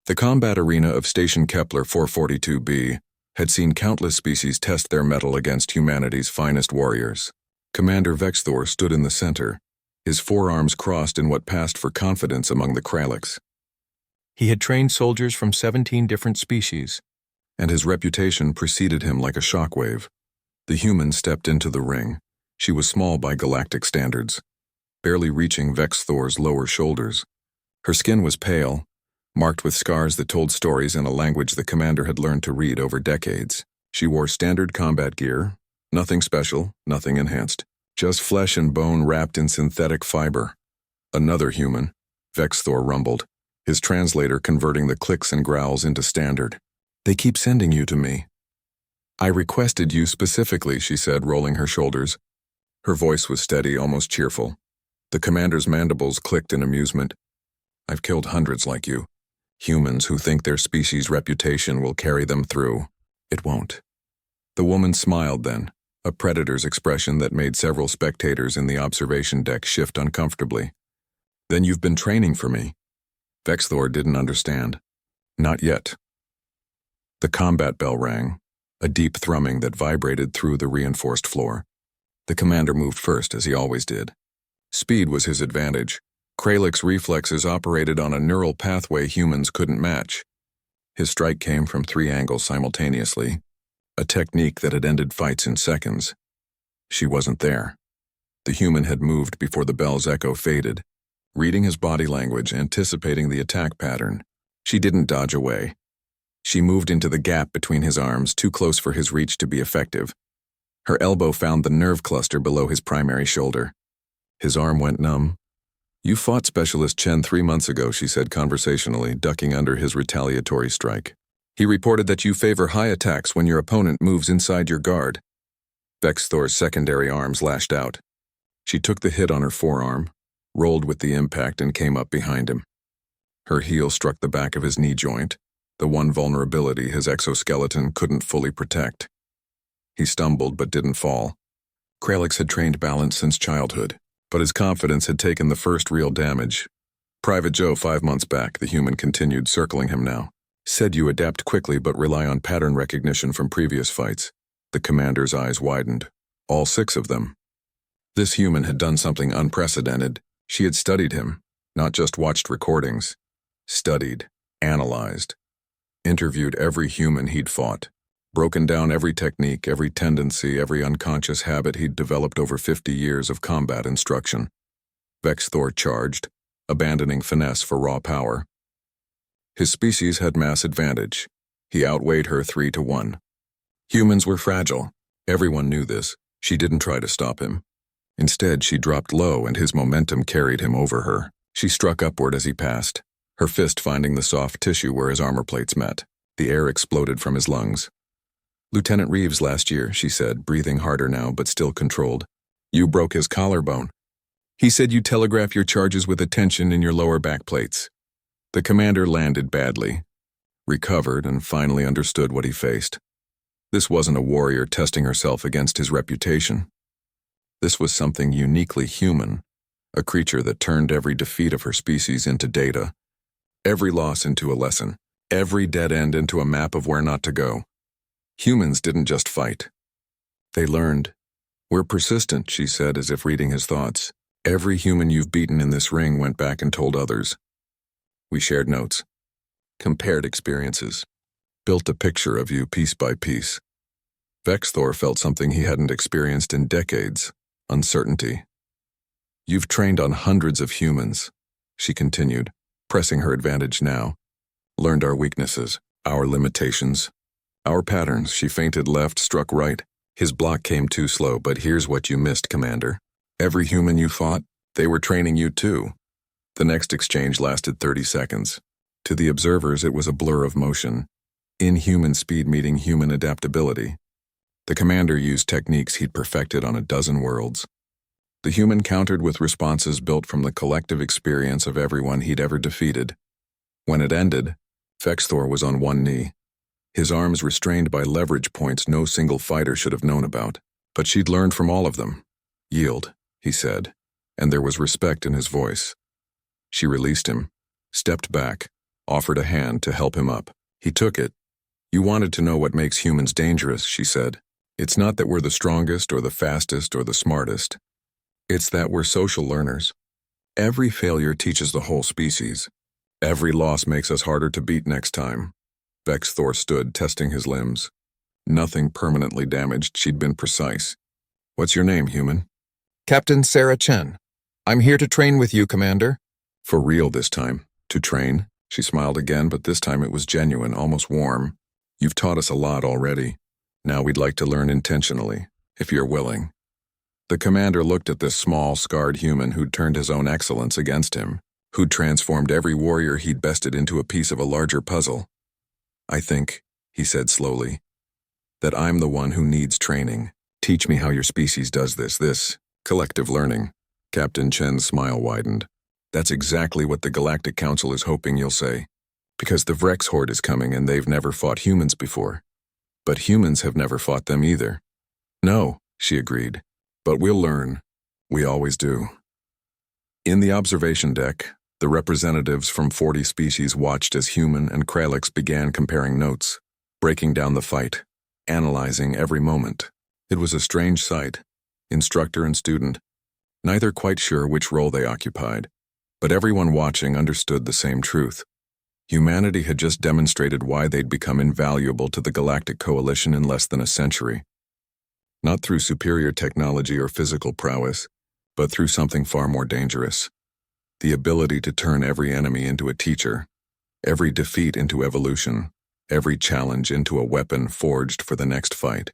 The combat arena of Station Kepler 442b had seen countless species test their mettle against humanity's finest warriors. Commander Vexthor stood in the center, his forearms crossed in what passed for confidence among the Kraliks. He had trained soldiers from 17 different species, and his reputation preceded him like a shockwave. The human stepped into the ring. She was small by galactic standards, barely reaching Vexthor's lower shoulders. Her skin was pale, marked with scars that told stories in a language the commander had learned to read over decades. She wore standard combat gear, nothing special, nothing enhanced, just flesh and bone wrapped in synthetic fiber. Another human, Vexthor rumbled, his translator converting the clicks and growls into standard. They keep sending you to me. I requested you specifically, she said, rolling her shoulders. Her voice was steady, almost cheerful. The commander's mandibles clicked in amusement. I've killed hundreds like you. Humans who think their species' reputation will carry them through. It won't. The woman smiled then, a predator's expression that made several spectators in the observation deck shift uncomfortably. Then you've been training for me. Vexthor didn't understand. Not yet. The combat bell rang, a deep thrumming that vibrated through the reinforced floor. The commander moved first, as he always did. Speed was his advantage. Kralik's reflexes operated on a neural pathway humans couldn't match. His strike came from 3 angles simultaneously, a technique that had ended fights in seconds. She wasn't there. The human had moved before the bell's echo faded, reading his body language, anticipating the attack pattern. She didn't dodge away. She moved into the gap between his arms, too close for his reach to be effective. Her elbow found the nerve cluster below his primary shoulder. His arm went numb. You fought Specialist Chen 3 months ago, she said conversationally, ducking under his retaliatory strike. He reported that you favor high attacks when your opponent moves inside your guard. Vexthor's secondary arms lashed out. She took the hit on her forearm, rolled with the impact, and came up behind him. Her heel struck the back of his knee joint, the one vulnerability his exoskeleton couldn't fully protect. He stumbled but didn't fall. Kraliks had trained balance since childhood, but his confidence had taken the first real damage. Private Joe 5 months back, the human continued, circling him now, said you adapt quickly but rely on pattern recognition from previous fights. The commander's eyes widened. All 6 of them. This human had done something unprecedented. She had studied him, not just watched recordings. Studied, analyzed, interviewed every human he'd fought, broken down every technique, every tendency, every unconscious habit he'd developed over 50 years of combat instruction. Vexthor charged, abandoning finesse for raw power. His species had mass advantage. He outweighed her 3-1. Humans were fragile. Everyone knew this. She didn't try to stop him. Instead, she dropped low and his momentum carried him over her. She struck upward as he passed, her fist finding the soft tissue where his armor plates met. The air exploded from his lungs. Lieutenant Reeves last year, she said, breathing harder now but still controlled. You broke his collarbone. He said you telegraph your charges with a tension in your lower back plates. The commander landed badly, recovered, and finally understood what he faced. This wasn't a warrior testing herself against his reputation. This was something uniquely human, a creature that turned every defeat of her species into data, every loss into a lesson, every dead end into a map of where not to go. Humans didn't just fight. They learned. We're persistent, she said, as if reading his thoughts. Every human you've beaten in this ring went back and told others. We shared notes, compared experiences, built a picture of you piece by piece. Vexthor felt something he hadn't experienced in decades, uncertainty. You've trained on hundreds of humans, she continued, pressing her advantage now. Learned our weaknesses, our limitations, our patterns. She feinted left, struck right. His block came too slow, but here's what you missed, Commander. Every human you fought, they were training you too. The next exchange lasted 30 seconds. To the observers, it was a blur of motion. Inhuman speed meeting human adaptability. The commander used techniques he'd perfected on a dozen worlds. The human countered with responses built from the collective experience of everyone he'd ever defeated. When it ended, Vexthor was on one knee, his arms restrained by leverage points no single fighter should have known about. But she'd learned from all of them. Yield, he said, and there was respect in his voice. She released him, stepped back, offered a hand to help him up. He took it. You wanted to know what makes humans dangerous, she said. It's not that we're the strongest or the fastest or the smartest. It's that we're social learners. Every failure teaches the whole species. Every loss makes us harder to beat next time. Vexthor stood, testing his limbs. Nothing permanently damaged, she'd been precise. What's your name, human? Captain Sarah Chen. I'm here to train with you, Commander. For real this time. To train? She smiled again, but this time it was genuine, almost warm. You've taught us a lot already. Now we'd like to learn intentionally, if you're willing. The commander looked at this small, scarred human who'd turned his own excellence against him, who'd transformed every warrior he'd bested into a piece of a larger puzzle. I think, he said slowly, that I'm the one who needs training. Teach me how your species does this collective learning. Captain Chen's smile widened. That's exactly what the Galactic Council is hoping you'll say. Because the Vrex Horde is coming and they've never fought humans before. But humans have never fought them either. No, she agreed. But we'll learn. We always do. In the observation deck, the representatives from 40 species watched as Human and Kralix began comparing notes, breaking down the fight, analyzing every moment. It was a strange sight. Instructor and student, neither quite sure which role they occupied, but everyone watching understood the same truth. Humanity had just demonstrated why they'd become invaluable to the Galactic Coalition in less than a century. Not through superior technology or physical prowess, but through something far more dangerous. The ability to turn every enemy into a teacher, every defeat into evolution, every challenge into a weapon forged for the next fight.